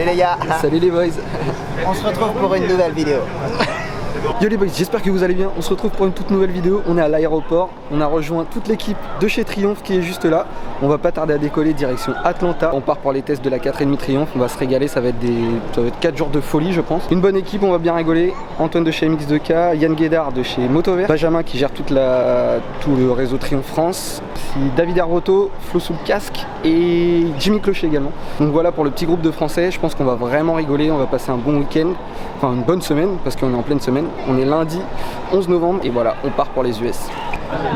les gars. Salut les boys. On se retrouve pour une nouvelle vidéo. Yo les boys, j'espère que vous allez bien. On se retrouve pour une toute nouvelle vidéo. On est à l'aéroport. On a rejoint toute l'équipe de chez Triumph qui est juste là. On va pas tarder à décoller direction Atlanta. On part pour les tests de la 4,5 Triumph. On va se régaler. Ça va être 4 jours de folie, je pense. Une bonne équipe, on va bien rigoler. Antoine de chez MX2K, Yann Guédard de chez Motovert, Benjamin qui gère tout le réseau Triumph France, David Hervoto, Flo sous le casque et Jimmy Clocher également. Donc voilà pour le petit groupe de Français. Je pense qu'on va vraiment rigoler. On va passer un bon week-end. Enfin une bonne semaine parce qu'on est en pleine semaine. On est lundi 11 novembre et voilà, on part pour les US.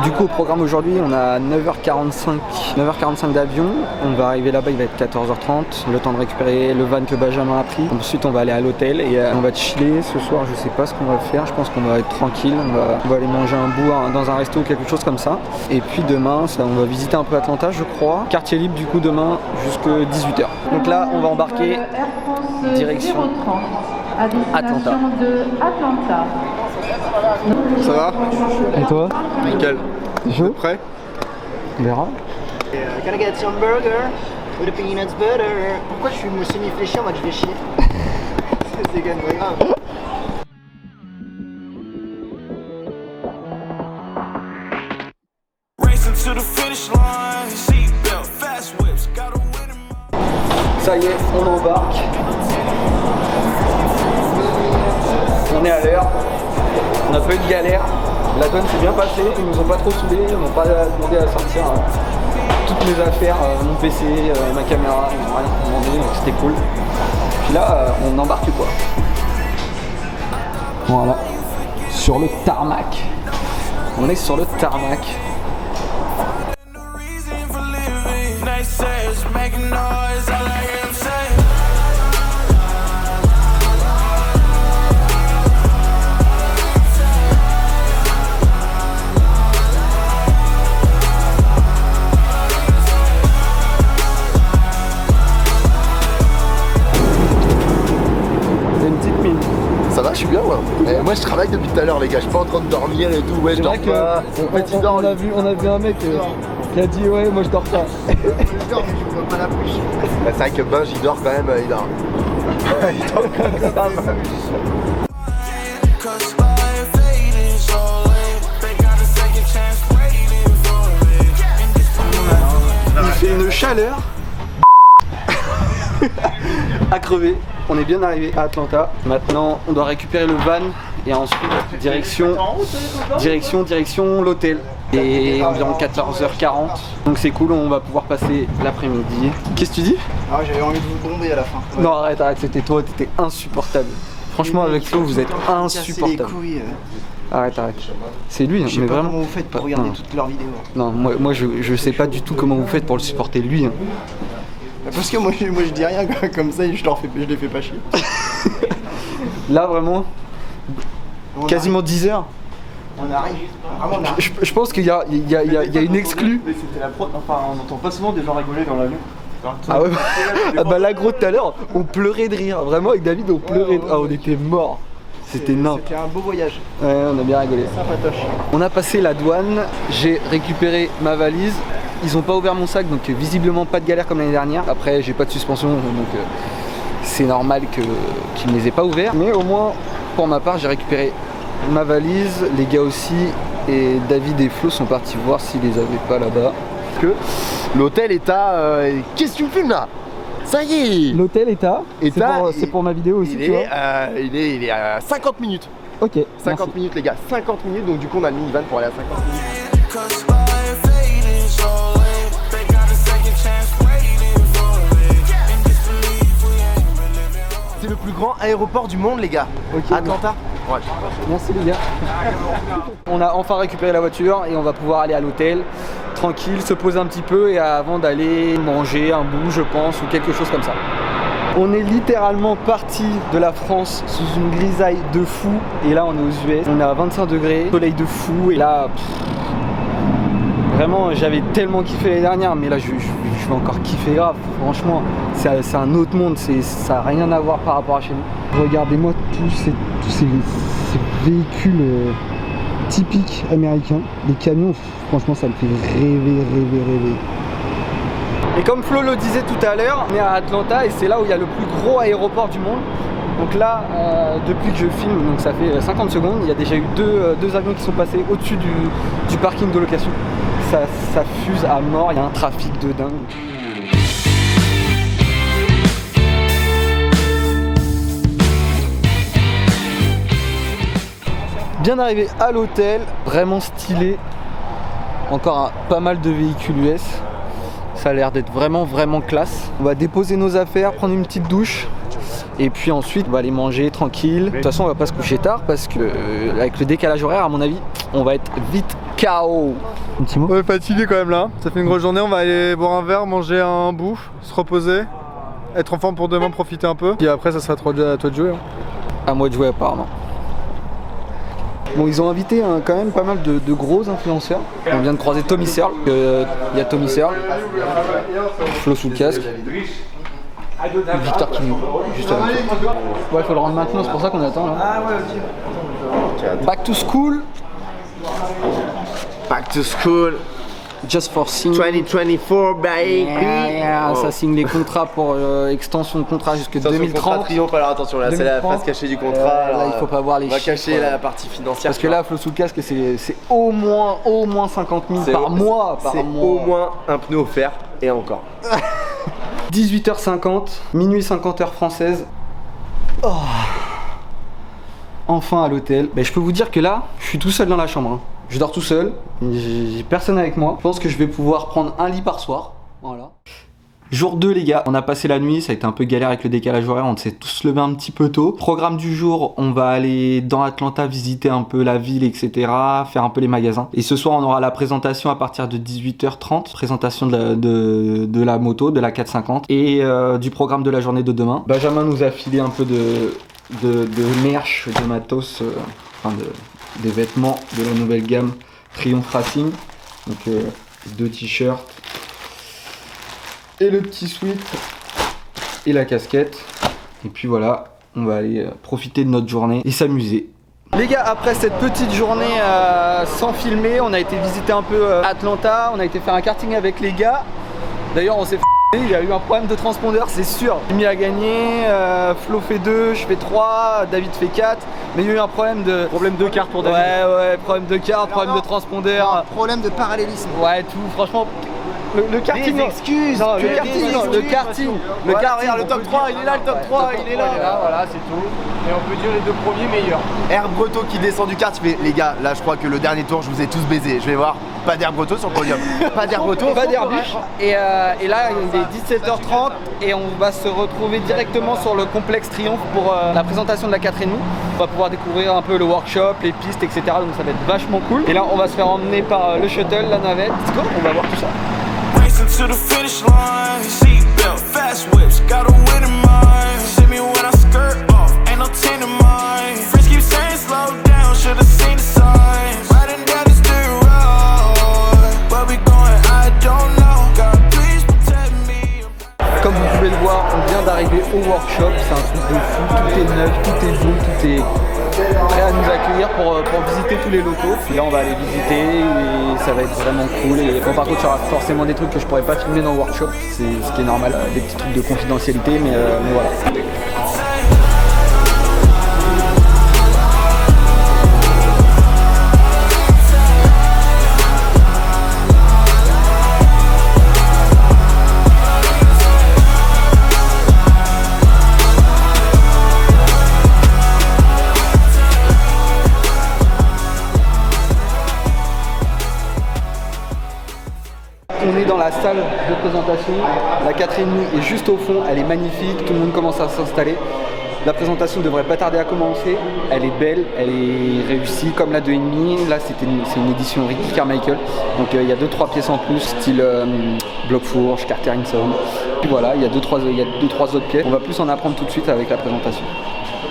Du coup au programme aujourd'hui on a 9h45 d'avion. On va arriver là-bas, il va être 14h30. Le temps de récupérer le van que Benjamin a pris. Ensuite on va aller à l'hôtel et on va chiller. Ce soir je sais pas ce qu'on va faire. Je pense qu'on va être tranquille. On va aller manger un bout dans un resto ou quelque chose comme ça. Et puis demain on va visiter un peu Atlanta je crois. Quartier libre du coup demain jusqu'à 18h. Donc là on va embarquer direction Atlanta. Ça va? Et toi? Nickel. T'es chaud? Prêt? On verra. Gonna get some burger with a peanuts butter. Pourquoi je me suis mis fléchi en mode je vais chier? C'est quand même pas grave. Ça y est, on embarque. On est à l'heure. On n'a pas eu de galère. La douane s'est bien passée. Ils nous ont pas trop saoulés. Ils m'ont pas demandé à sortir toutes mes affaires, mon PC, ma caméra. Ils m'ont rien demandé, donc c'était cool. Puis là, on embarque quoi. Voilà. Sur le tarmac. On est sur le tarmac. Ça va, je suis bien moi. Moi je travaille depuis tout à l'heure les gars, je suis pas en train de dormir et tout, ouais je dors pas. On a vu un mec qui a dit ouais moi je dors pas. Je dors mais je vois pas la bouche. C'est vrai que Ben j'y dors quand même, il dort. Il dort quand même. Il fait une chaleur à crever. On est bien arrivé à Atlanta. Maintenant, on doit récupérer le van et ensuite direction l'hôtel. Et environ 14h40. Donc c'est cool, on va pouvoir passer l'après-midi. Qu'est-ce que tu dis? Ah j'avais envie de vous bomber à la fin. Ouais. Non arrête, c'était toi, t'étais insupportable. Franchement avec Flo vous êtes insupportable. Arrête. C'est lui, je sais mais pas vraiment. comment vous faites pour regarder toutes leurs vidéos. Non, moi je sais pas du tout comment vous faites pour le supporter lui. Hein. Parce que moi je dis rien comme ça et je les fais pas chier. Là vraiment, quasiment 10 heures. On arrive. Je pense qu'il y a une exclue. Mais c'était la prod, enfin on entend pas souvent des gens rigoler dans l'avion. Ah ouais, ah bah là gros tout à l'heure, on pleurait de rire. Vraiment avec David on pleurait de rire. Ah on était morts. C'était n'importe. C'était un beau voyage. Ouais, on a bien rigolé. Sympatoche. On a passé la douane, j'ai récupéré ma valise. Ils ont pas ouvert mon sac, donc visiblement pas de galère comme l'année dernière. Après, j'ai pas de suspension, donc c'est normal qu'ils ne les aient pas ouverts. Mais au moins, pour ma part, j'ai récupéré ma valise. Les gars aussi, et David et Flo sont partis voir s'ils les avaient pas là-bas. Que l'hôtel est à... Qu'est-ce que tu me filmes là? Ça y est. L'hôtel est à... C'est pour ma vidéo aussi, tu vois. Il est à 50 minutes. Ok, 50 merci. minutes les gars, 50 minutes, donc du coup on a le minivan pour aller à 50 minutes. C'est le plus grand aéroport du monde les gars. Ok, Atlanta. Ouais. Merci les gars. On a enfin récupéré la voiture et on va pouvoir aller à l'hôtel tranquille, se poser un petit peu et avant d'aller manger un bout je pense ou quelque chose comme ça. On est littéralement parti de la France sous une grisaille de fou et là on est aux US. On est à 25 degrés, soleil de fou et là vraiment j'avais tellement kiffé l'année dernière mais là je vais encore kiffer grave. Franchement c'est un autre monde, ça n'a rien à voir par rapport à chez nous. Regardez-moi tous ces véhicules typiques américains, les camions, franchement ça me fait rêver. Et comme Flo le disait tout à l'heure, on est à Atlanta et c'est là où il y a le plus gros aéroport du monde. Donc là, depuis que je filme, donc ça fait 50 secondes, il y a déjà eu deux avions qui sont passés au-dessus du parking de location. Ça fuse à mort, il y a un trafic de dingue. Bien arrivé à l'hôtel, vraiment stylé. Encore pas mal de véhicules US. Ça a l'air d'être vraiment classe. On va déposer nos affaires, prendre une petite douche. Et puis ensuite on va aller manger tranquille. De toute façon on va pas se coucher tard parce que avec le décalage horaire à mon avis on va être vite KO. Un petit mot. On est fatigué quand même là, ça fait une grosse journée, on va aller boire un verre, manger un bout, se reposer, être en forme pour demain, profiter un peu. Et après ça sera à toi de jouer. Hein. À moi de jouer apparemment. Bon, ils ont invité quand même pas mal de gros influenceurs. On vient de croiser Tommy Searle. Il y a Tommy Searle, Flo sous le casque, Victor King, juste avec lui. Ouais, il faut le rendre maintenant, c'est pour ça qu'on attend là. Ah ouais, ok. Back to school. Back to school. Just for sign. 2024, baby. Yeah, ça signe les contrats pour extension de contrat jusque 2030. Triomphe, alors attention, là c'est la face cachée du contrat. Là, il faut pas voir les chiffres. On va chiffres, cacher la partie financière. Parce que là, Flo sous le casque, c'est au moins 50 000 par mois. C'est au moins un pneu offert et encore. 18h50, minuit 50 heure française. Oh. Enfin à l'hôtel. Ben, je peux vous dire que là, je suis tout seul dans la chambre. Hein. Je dors tout seul, j'ai personne avec moi. Je pense que je vais pouvoir prendre un lit par soir. Voilà. Jour 2 les gars, on a passé la nuit, ça a été un peu galère avec le décalage horaire, on s'est tous levés un petit peu tôt. Programme du jour, on va aller dans Atlanta visiter un peu la ville, etc. Faire un peu les magasins. Et ce soir on aura la présentation à partir de 18h30, présentation de la moto, de la 450 et du programme de la journée de demain. Benjamin nous a filé un peu de merch, de matos, des vêtements de la nouvelle gamme Triumph Racing. Donc 2 t-shirts et le petit sweat et la casquette. Et puis voilà, on va aller profiter de notre journée et s'amuser. Les gars, après cette petite journée sans filmer, on a été visiter un peu Atlanta, on a été faire un karting avec les gars. D'ailleurs on s'est il y a eu un problème de transpondeur, c'est sûr. Jimmy a gagné, Flo fait 2, je fais 3, David fait 4. Mais il y a eu un problème de carte pour David. Ouais, problème de carte, problème de transpondeur. Problème de parallélisme. Ouais, tout, franchement. Le karting. Des excuses. Non, le karting. Regarde, le top 3, il est là, le top 3, il est là. Voilà, c'est tout. Et on peut dire les 2 premiers meilleurs. Air Breto qui descend du kart, il fait les gars, là je crois que le dernier tour je vous ai tous baisé. Je vais voir, pas d'Air Breto sur le podium. Pas d'Air Breto, pas d'Airbus. Et là il est 17h30 et on va se retrouver directement sur le complexe Triomphe pour la présentation de la 4,5. On va pouvoir découvrir un peu le workshop, les pistes, etc. Donc ça va être vachement cool. Et là on va se faire emmener par le shuttle, la navette. Let's go, on va voir tout ça. To the finish line, seatbelt, fast whips, got a win in mind. See me when I skirt off, ain't no 10 in mine. Friends keep saying slow down, should've seen the signs. Riding down this dirt road, where we going, I don't know. God, please protect me. Comme vous pouvez le voir, on vient d'arriver au workshop, c'est un truc de fou, tout est neuf, tout est beau, tout est prêt à nous accueillir pour visiter tous les locaux. Puis là on va aller visiter et ça va être vraiment cool. Et bon, par contre il y aura forcément des trucs que je pourrais pas filmer dans le workshop, c'est ce qui est normal, des petits trucs de confidentialité, mais voilà. On est dans la salle de présentation, la 4,5 est juste au fond, elle est magnifique, tout le monde commence à s'installer. La présentation ne devrait pas tarder à commencer, elle est belle, elle est réussie comme la 2,5. Là c'est une édition Ricky Carmichael, donc il y a 2-3 pièces en plus, style Block Fourche, Carter Inson. Puis voilà, il y a 2-3 autres pièces, on va plus en apprendre tout de suite avec la présentation.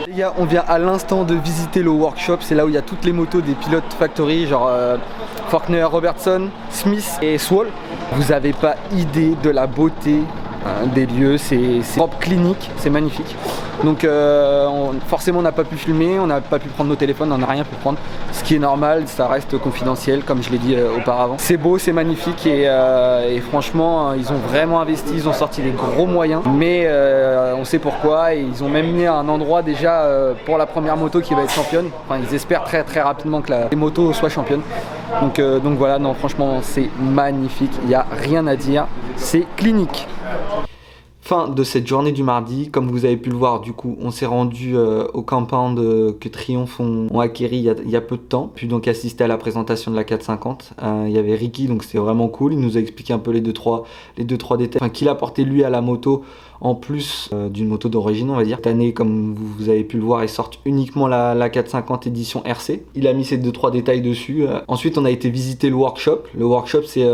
Les gars, on vient à l'instant de visiter le workshop, c'est là où il y a toutes les motos des pilotes factory, genre Faulkner, Robertson, Smith et Swall. Vous n'avez pas idée de la beauté des lieux, c'est propre, clinique, c'est magnifique. Donc forcément on n'a pas pu filmer, on n'a pas pu prendre nos téléphones, on n'a rien pu prendre. Ce qui est normal, ça reste confidentiel comme je l'ai dit auparavant. C'est beau, c'est magnifique et franchement ils ont vraiment investi, ils ont sorti des gros moyens. Mais on sait pourquoi et ils ont même mis un endroit déjà pour la première moto qui va être championne. Enfin ils espèrent très très rapidement que les motos soient championnes. Donc voilà, non franchement c'est magnifique, il n'y a rien à dire, c'est clinique. Fin de cette journée du mardi, comme vous avez pu le voir, du coup on s'est rendu au compound que Triumph ont acquéri il y a peu de temps, puis donc assisté à la présentation de la 450. Il y avait Ricky, donc c'était vraiment cool, il nous a expliqué un peu les deux trois détails, enfin qu'il apportait lui à la moto en plus d'une moto d'origine on va dire. Cette année comme vous avez pu le voir ils sortent uniquement la 450 édition RC. Il a mis ces 2-3 détails dessus. Ensuite on a été visiter le workshop. Le workshop c'est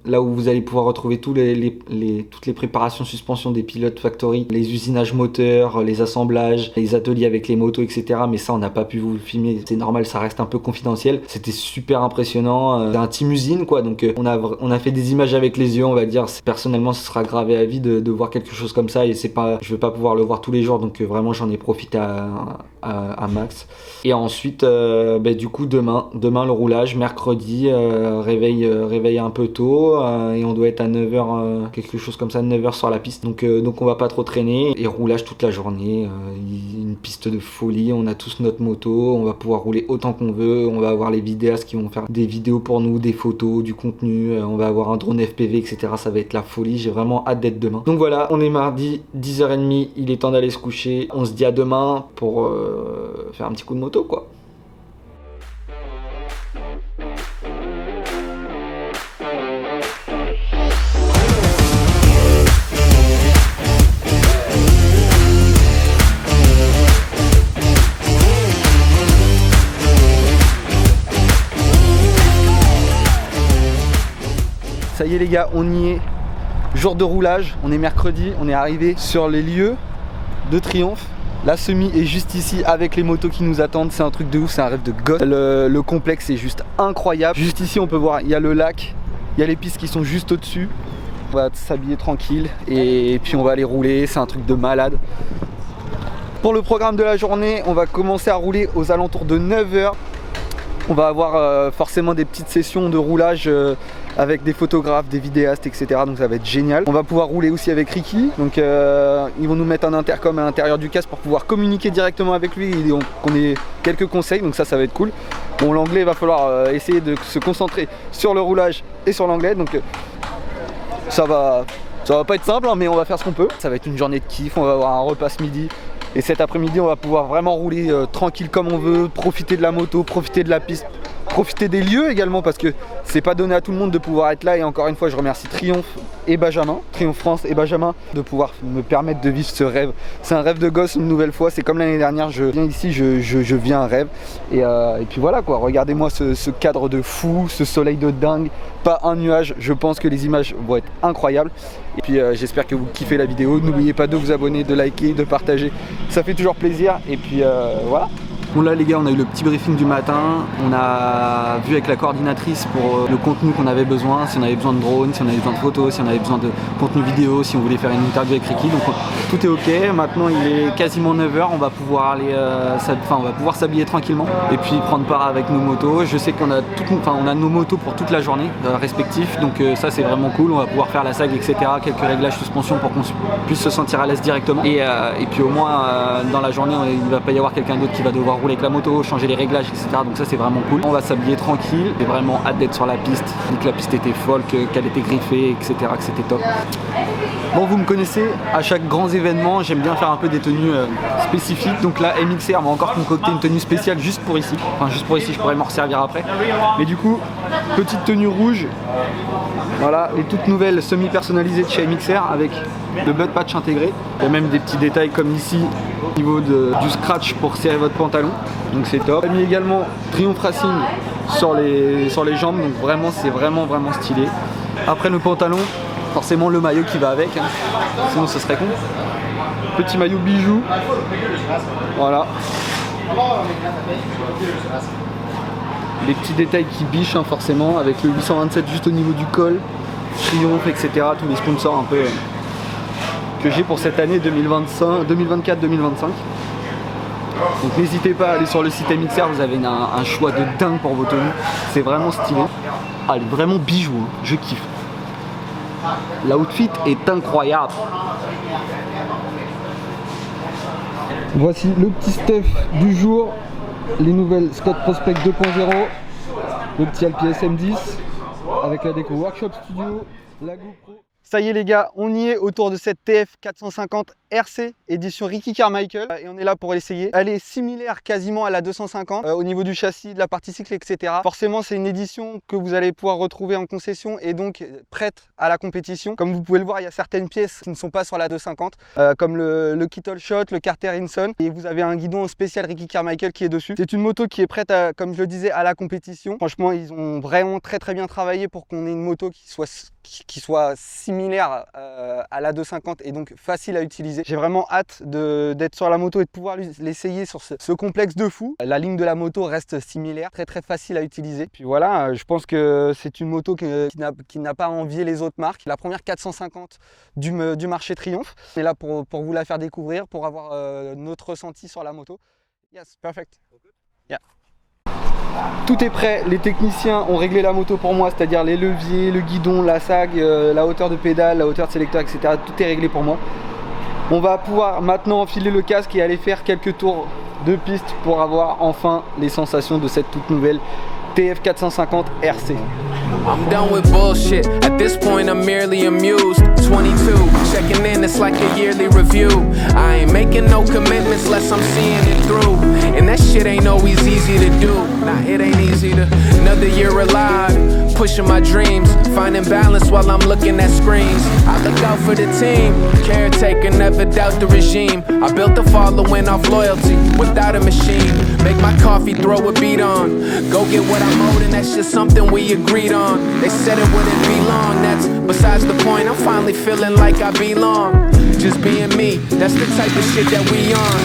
là où vous allez pouvoir retrouver toutes les préparations suspension des pilotes factory, les usinages moteurs, les assemblages, les ateliers avec les motos etc. Mais ça on n'a pas pu vous le filmer, c'est normal, ça reste un peu confidentiel. C'était super impressionnant, c'est un team usine quoi, donc on a fait des images avec les yeux on va dire. Personnellement ce sera gravé à vie de voir quelque chose comme ça et je vais pas pouvoir le voir tous les jours donc vraiment j'en ai profité à max. Et ensuite du coup demain le roulage, mercredi, réveil un peu tôt et on doit être à 9h quelque chose comme ça, 9h sur la piste donc on va pas trop traîner et roulage toute la journée, une piste de folie, on a tous notre moto, on va pouvoir rouler autant qu'on veut, on va avoir les vidéastes qui vont faire des vidéos pour nous, des photos, du contenu, on va avoir un drone FPV etc. Ça va être la folie, j'ai vraiment hâte d'être demain. Donc voilà, on est mardi 10h30, il est temps d'aller se coucher, on se dit à demain pour faire un petit coup de moto quoi. Ça y est les gars, on y est, jour de roulage, on est mercredi, on est arrivé sur les lieux de Triumph. La semi est juste ici avec les motos qui nous attendent, c'est un truc de ouf, c'est un rêve de gosse. Le complexe est juste incroyable. Juste ici on peut voir, il y a le lac, il y a les pistes qui sont juste au-dessus. On va s'habiller tranquille et puis on va aller rouler, c'est un truc de malade. Pour le programme de la journée, on va commencer à rouler aux alentours de 9h. On va avoir forcément des petites sessions de roulage avec des photographes, des vidéastes, etc. Donc ça va être génial. On va pouvoir rouler aussi avec Ricky. Donc ils vont nous mettre un intercom à l'intérieur du casque pour pouvoir communiquer directement avec lui et qu'on ait quelques conseils. Donc ça va être cool. Bon, l'anglais, il va falloir essayer de se concentrer sur le roulage et sur l'anglais. Donc ça va pas être simple, hein, mais on va faire ce qu'on peut. Ça va être une journée de kiff. On va avoir un repas ce midi. Et cet après-midi, on va pouvoir vraiment rouler tranquille comme on veut, profiter de la moto, profiter de la piste, profiter des lieux également parce que c'est pas donné à tout le monde de pouvoir être là. Et encore une fois, je remercie Triumph et Benjamin, Triumph France et Benjamin de pouvoir me permettre de vivre ce rêve. C'est un rêve de gosse une nouvelle fois, c'est comme l'année dernière, je viens ici, je viens un rêve. Et puis voilà quoi, regardez-moi ce cadre de fou, ce soleil de dingue, pas un nuage, je pense que les images vont être incroyables. Et puis j'espère que vous kiffez la vidéo, n'oubliez pas de vous abonner, de liker, de partager, ça fait toujours plaisir. Et puis voilà. Bon là les gars, on a eu le petit briefing du matin, on a vu avec la coordinatrice pour le contenu qu'on avait besoin, si on avait besoin de drone, si on avait besoin de photos, si on avait besoin de contenu vidéo, si on voulait faire une interview avec Ricky, donc tout est ok. Maintenant il est quasiment 9h, on va pouvoir aller, on va pouvoir s'habiller tranquillement et puis prendre part avec nos motos. Je sais qu'on a on a nos motos pour toute la journée respectifs, donc ça c'est vraiment cool, on va pouvoir faire la SAG etc, quelques réglages suspension pour qu'on puisse se sentir à l'aise directement et puis au moins dans la journée il ne va pas y avoir quelqu'un d'autre qui va devoir rouler avec la moto, changer les réglages etc, donc ça c'est vraiment cool. On va s'habiller tranquille, j'ai vraiment hâte d'être sur la piste, que la piste était folle, qu'elle était griffée etc, que c'était top. Bon, vous me connaissez, à chaque grand événement j'aime bien faire un peu des tenues spécifiques, donc là MXR m'a encore concocté une tenue spéciale juste pour ici, je pourrais m'en resservir après, mais du coup petite tenue rouge, voilà, les toutes nouvelles semi personnalisées de chez MXR avec le butt patch intégré. Il y a même des petits détails comme ici au niveau du scratch pour serrer votre pantalon, donc c'est top. J'ai mis également Triumph Racing sur les jambes, donc vraiment c'est vraiment stylé. Après le pantalon, forcément le maillot qui va avec, hein. Sinon ce serait con. Petit maillot bijou, voilà. Les petits détails qui bichent hein, forcément, avec le 827 juste au niveau du col, Triumph etc, tous les sponsors un peu que j'ai pour cette année 2024-2025. Donc n'hésitez pas à aller sur le site MXR, vous avez un choix de dingue pour vos tenues. C'est vraiment stylé. Ah, elle est vraiment bijou, hein. Je kiffe. L'outfit est incroyable. Voici le petit stuff du jour. Les nouvelles Scott Prospect 2.0. Le petit Alpi SM10 avec la déco Workshop Studio, la GoPro. Ça y est les gars, on y est autour de cette TF 450 RC édition Ricky Carmichael et on est là pour l'essayer. Elle est similaire quasiment à la 250 au niveau du châssis, de la partie cycle, etc. Forcément c'est une édition que vous allez pouvoir retrouver en concession et donc prête à la compétition. Comme vous pouvez le voir, il y a certaines pièces qui ne sont pas sur la 250 comme le Kittle Shot, le Carter Hinson et vous avez un guidon spécial Ricky Carmichael qui est dessus. C'est une moto qui est prête à, comme je le disais, à la compétition. Franchement ils ont vraiment très bien travaillé pour qu'on ait une moto qui soit similaire à la 250 et donc facile à utiliser. J'ai vraiment hâte d'être sur la moto et de pouvoir l'essayer sur ce complexe de fou. La ligne de la moto reste similaire, très facile à utiliser. Puis voilà, je pense que c'est une moto qui n'a pas à envier les autres marques. La première 450 du marché Triumph. C'est là pour vous la faire découvrir, pour avoir notre ressenti sur la moto. Yes, perfect. Yeah. Tout est prêt, les techniciens ont réglé la moto pour moi, c'est-à-dire les leviers, le guidon, la sag, la hauteur de pédale, la hauteur de sélecteur, etc. Tout est réglé pour moi. On va pouvoir maintenant enfiler le casque et aller faire quelques tours de piste pour avoir enfin les sensations de cette toute nouvelle TF 450 RC. I'm done with bullshit. At this point, I'm merely amused. 22, checking in, it's like a yearly review. I ain't making no commitments unless I'm seeing it through. And that shit ain't always easy to do. Nah, it ain't easy to. Another year alive, pushing my dreams, finding balance while I'm looking at screens. I look out for the team, caretaker, never doubt the regime. I built a following off loyalty, without a machine. Make my coffee, throw a beat on. Go get what I'm owed, and that's just something we agreed on. They said it wouldn't be long, that's besides the point. I'm finally feeling like I belong. Just being me, that's the type of shit that we on.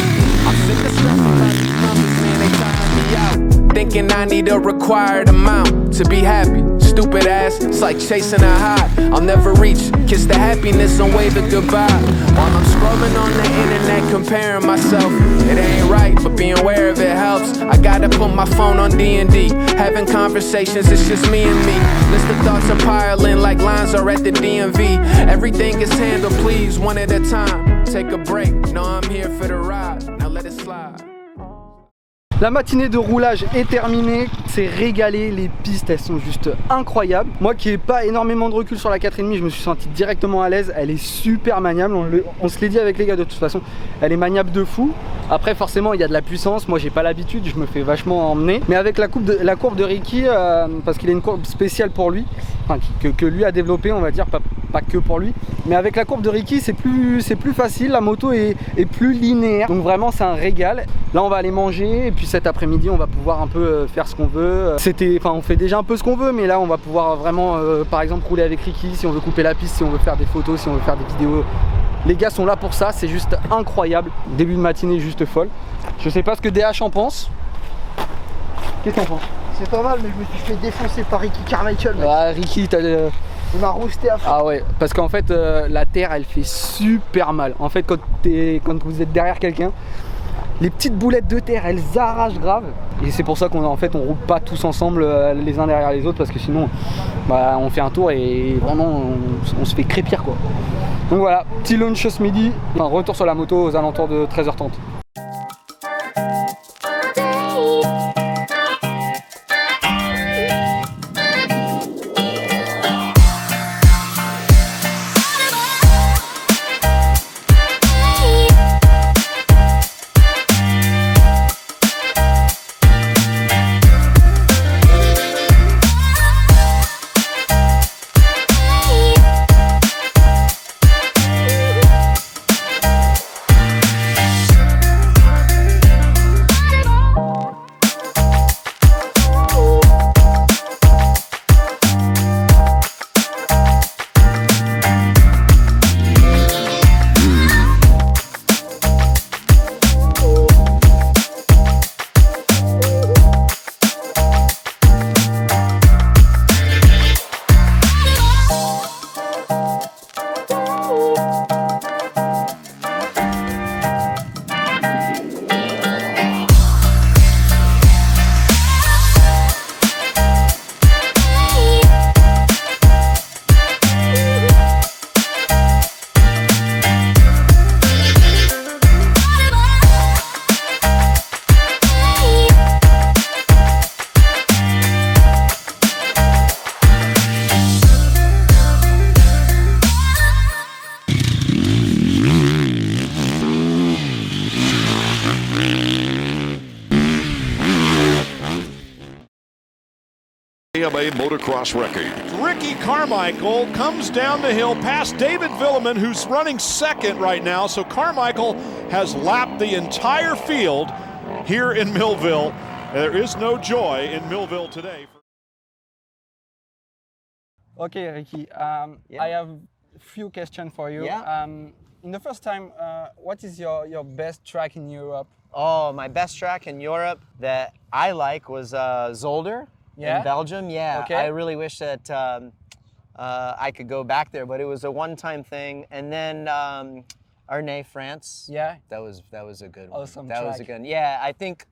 I'm sick of stressing about these numbers, man, they tire me out. Thinking I need a required amount to be happy. Stupid ass, it's like chasing a high I'll never reach. Kiss the happiness and wave it goodbye. While I'm scrolling on the internet comparing myself. It ain't right, but being aware of it helps. I gotta put my phone on D&D. Having conversations, it's just me and me. List of thoughts are piling like lines are at the DMV. Everything is handled, please, one at a time. Take a break, no I'm here for the ride. Now let it slide. La matinée de roulage est terminée, c'est régalé, les pistes elles sont juste incroyables. Moi qui n'ai pas énormément de recul sur la 4,5, je me suis senti directement à l'aise, elle est super maniable, on se l'est dit avec les gars de toute façon, elle est maniable de fou. Après forcément il y a de la puissance, moi j'ai pas l'habitude, je me fais vachement emmener. Mais avec la courbe de Ricky, parce qu'il a une courbe spéciale pour lui, enfin, que lui a développé on va dire, pas que pour lui. Mais avec la courbe de Ricky c'est plus facile, la moto est plus linéaire, donc vraiment c'est un régal. Là on va aller manger et puis cet après-midi on va pouvoir un peu faire ce qu'on veut. On fait déjà un peu ce qu'on veut, mais là on va pouvoir vraiment par exemple rouler avec Ricky si on veut couper la piste, si on veut faire des photos, si on veut faire des vidéos. Les gars sont là pour ça, c'est juste incroyable. Début de matinée juste folle. Je sais pas ce que DH en pense. Qu'est-ce que t'en penses? C'est pas mal, mais je me suis fait défoncer par Ricky Carmichael. Ah Ricky, il m'a rousté à fond. Ah ouais, parce qu'en fait la terre elle fait super mal. En fait quand vous êtes derrière quelqu'un, les petites boulettes de terre elles arrachent grave. Et c'est pour ça qu'on on roule pas tous ensemble les uns derrière les autres, parce que sinon on fait un tour et vraiment on se fait crépir quoi. Donc voilà, petit lunch ce midi, enfin retour sur la moto aux alentours de 13h30. AMA motocross record. Ricky Carmichael comes down the hill past David Villeman, who's running second right now. So Carmichael has lapped the entire field here in Millville. There is no joy in Millville today. Okay, Ricky, I have a few questions for you. Yeah. In the first time, what is your best track in Europe? Oh, my best track in Europe that I like was Zolder in Belgium. Yeah, okay. I really wish that I could go back there, but it was a one-time thing. And then Ernée, France. Yeah. That was a good one. Awesome That was a track. good. Yeah, I think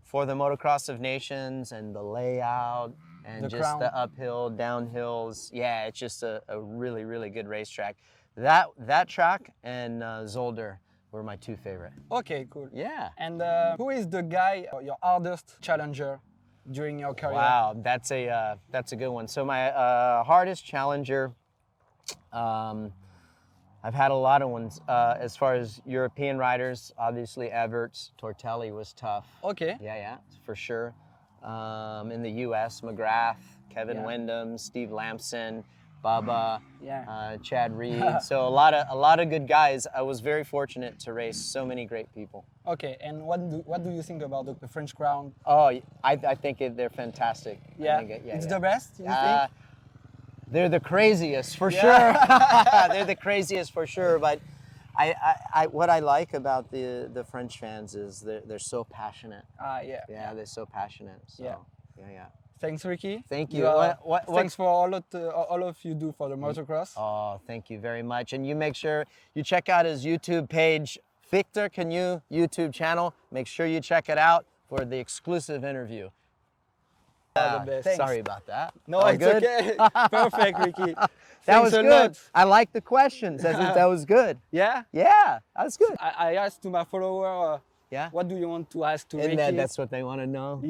for the Motocross of Nations and the layout and The just crown. the uphill, downhills. Yeah, it's just a really, really good racetrack. That track and Zolder were my two favorite. Okay, cool. Yeah. And who is the guy, your hardest challenger during your career? Wow, that's a good one. So my hardest challenger, I've had a lot of ones. As far as European riders, obviously Everts, Tortelli was tough. Okay. Yeah, for sure. In the U.S., McGrath, Kevin Windham, Steve Lamson, Bubba, Chad Reed. So a lot of good guys. I was very fortunate to race so many great people. Okay, and what do you think about the French Crown? Oh, I think they're fantastic. Yeah, I think it's the best, you think? They're the craziest for sure. They're the craziest for sure. But what I like about the French fans is they're so passionate. Yeah, they're so passionate. So, yeah. Thanks, Ricky. Thank you. Thanks for all of you do for the motocross. Oh, thank you very much. And you make sure you check out his YouTube page, Victor Canu YouTube channel. Make sure you check it out for the exclusive interview. All the best. Sorry about that. No, All it's good? okay. Perfect, Ricky. That was Thanks a good. lot. I like the questions. That was good. Yeah? Yeah, that was good. I asked to my follower, what do you want to ask to Ricky? That's what they want to know.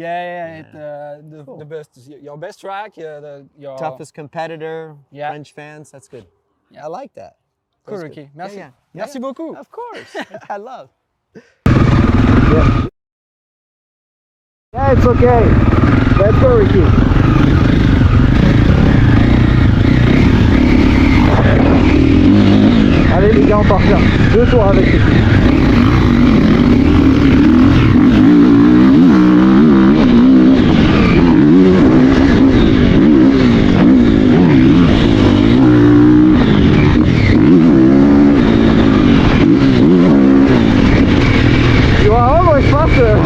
Cool. The best, your best track, your toughest competitor, French fans. That's good. Yeah, I like that. Cool, That's Ricky. good. Merci. Merci beaucoup. Of course. I love. Yeah, it's okay. Let's go, Ricky. Allez les gars, on part faire 2 tours avec Ricky. You are always faster.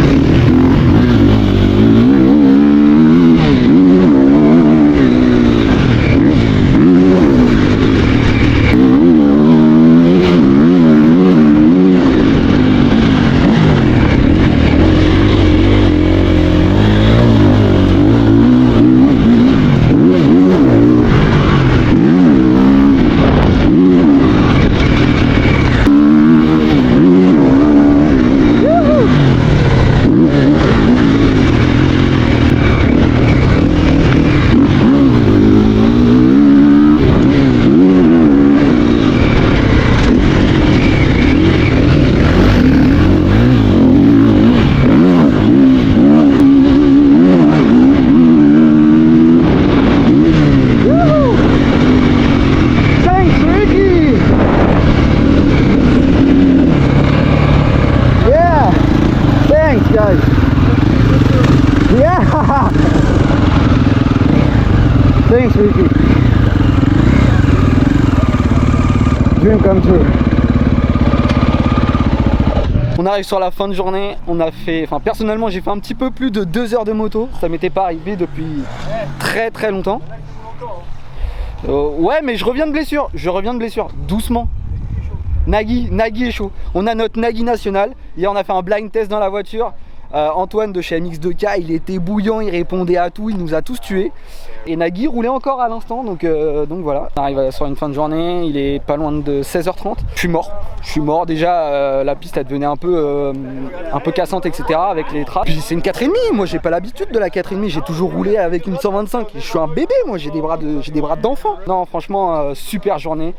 Guys. Yeah. Thanks, Ricky. Dream come true. On arrive sur la fin de journée. On a fait, personnellement, j'ai fait un petit peu plus de 2 heures de moto. Ça m'était pas arrivé depuis très longtemps. Ouais, mais je reviens de blessure. Doucement. Nagui est chaud. On a notre Nagui national. Hier on a fait un blind test dans la voiture. Antoine de chez MX2K, il était bouillant, il répondait à tout, il nous a tous tués. Et Nagui roulait encore à l'instant, donc voilà. On arrive sur une fin de journée, il est pas loin de 16h30. Je suis mort déjà, la piste elle devenait un peu cassante, etc. avec les trappes. Puis c'est une 4,5, moi j'ai pas l'habitude de la 4,5, j'ai toujours roulé avec une 125. Je suis un bébé, moi j'ai des bras d'enfant. Non, franchement, super journée.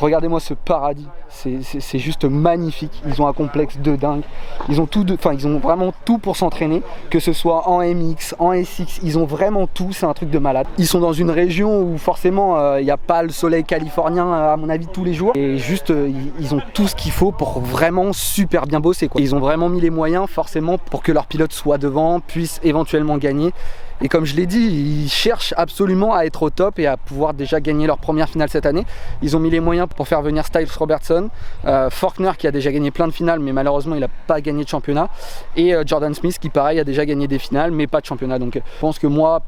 Regardez-moi ce paradis, c'est juste magnifique. Ils ont un complexe de dingue. Ils ont ils ont vraiment tout pour s'entraîner, que ce soit en MX, en SX, ils ont vraiment tout, c'est un truc de malade. Ils sont dans une région où forcément il n'y a pas le soleil californien à mon avis tous les jours. Et juste ils ont tout ce qu'il faut pour vraiment super bien bosser, quoi. Ils ont vraiment mis les moyens forcément pour que leur pilote soit devant, puisse éventuellement gagner. Et comme je l'ai dit, ils cherchent absolument à être au top et à pouvoir déjà gagner leur première finale cette année. Ils ont mis les moyens pour faire venir Styles Robertson, Faulkner qui a déjà gagné plein de finales mais malheureusement il n'a pas gagné de championnat, et Jordan Smith qui pareil a déjà gagné des finales mais pas de championnat. Donc je pense que moi,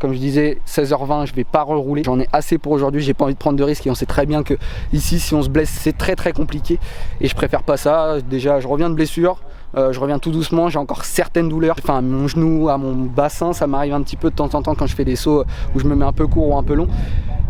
comme je disais, 16h20, je vais pas rerouler. J'en ai assez pour aujourd'hui, j'ai pas envie de prendre de risques et on sait très bien que ici, si on se blesse, c'est très compliqué. Et je préfère pas ça. Déjà, je reviens de blessure, je reviens tout doucement, j'ai encore certaines douleurs. Enfin, à mon genou, à mon bassin, ça m'arrive un petit peu de temps en temps quand je fais des sauts où je me mets un peu court ou un peu long.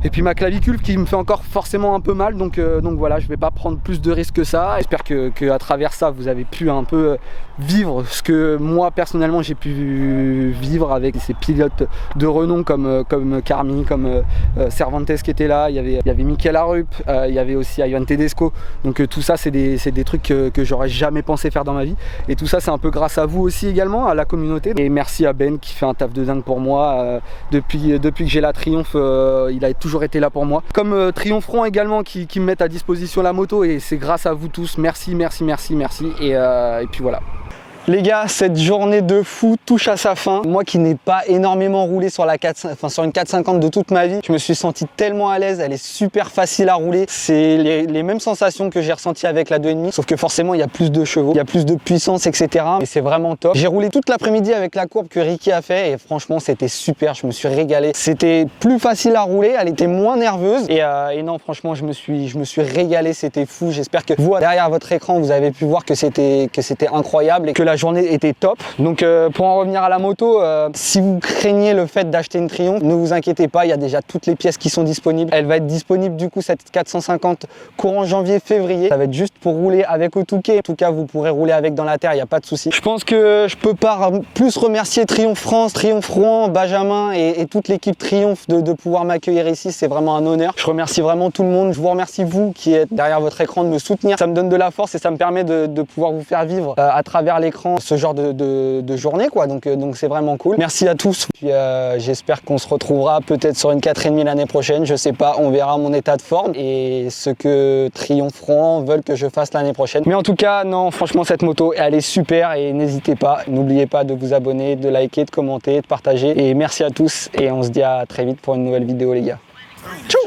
Et puis ma clavicule qui me fait encore forcément un peu mal, donc voilà, je vais pas prendre plus de risques que ça. J'espère que à travers ça, vous avez pu un peu vivre ce que moi personnellement j'ai pu vivre avec ces pilotes de renom comme Carmi, comme Cervantes qui était là, il y avait Michael Arup, il y avait aussi Ivan Tedesco. Donc tout ça c'est des trucs que j'aurais jamais pensé faire dans ma vie. Et tout ça c'est un peu grâce à vous aussi également, à la communauté. Et merci à Ben qui fait un taf de dingue pour moi. Depuis que j'ai la Triumph, il a toujours été là pour moi. Comme Triumpheron également qui me mettent à disposition la moto, et c'est grâce à vous tous. Merci. Et puis voilà. Les gars, cette journée de fou touche à sa fin. Moi qui n'ai pas énormément roulé sur une 450 de toute ma vie, je me suis senti tellement à l'aise, elle est super facile à rouler. C'est les mêmes sensations que j'ai ressenties avec la 2.5, sauf que forcément il y a plus de chevaux, il y a plus de puissance, etc. Mais c'est vraiment top. J'ai roulé toute l'après-midi avec la courbe que Ricky a fait et franchement c'était super, je me suis régalé. C'était plus facile à rouler, elle était moins nerveuse et non franchement je me suis régalé, c'était fou. J'espère que vous derrière votre écran vous avez pu voir que c'était incroyable et que la journée était top. Donc pour en revenir à la moto, si vous craignez le fait d'acheter une Triumph, ne vous inquiétez pas, il y a déjà toutes les pièces qui sont disponibles. Elle va être disponible du coup cette 450 courant janvier-février. Ça va être juste pour rouler avec au Touquet. En tout cas vous pourrez rouler avec dans la terre, il n'y a pas de souci. Je pense que je peux pas plus remercier Triumph France, Triumph Rouen, Benjamin et toute l'équipe Triumph de pouvoir m'accueillir ici. C'est vraiment un honneur. Je remercie vraiment tout le monde. Je vous remercie vous qui êtes derrière votre écran de me soutenir. Ça me donne de la force et ça me permet de pouvoir vous faire vivre à travers l'écran ce genre de journée, quoi. Donc c'est vraiment cool. Merci à tous. Puis j'espère qu'on se retrouvera peut-être sur une 4,5 l'année prochaine. Je sais pas, on verra mon état de forme et ce que Triumph Rouen veulent que je fasse l'année prochaine. Mais en tout cas, non, franchement, cette moto, elle est super et n'hésitez pas. N'oubliez pas de vous abonner, de liker, de commenter, de partager. Et merci à tous et on se dit à très vite pour une nouvelle vidéo, les gars. Ciao!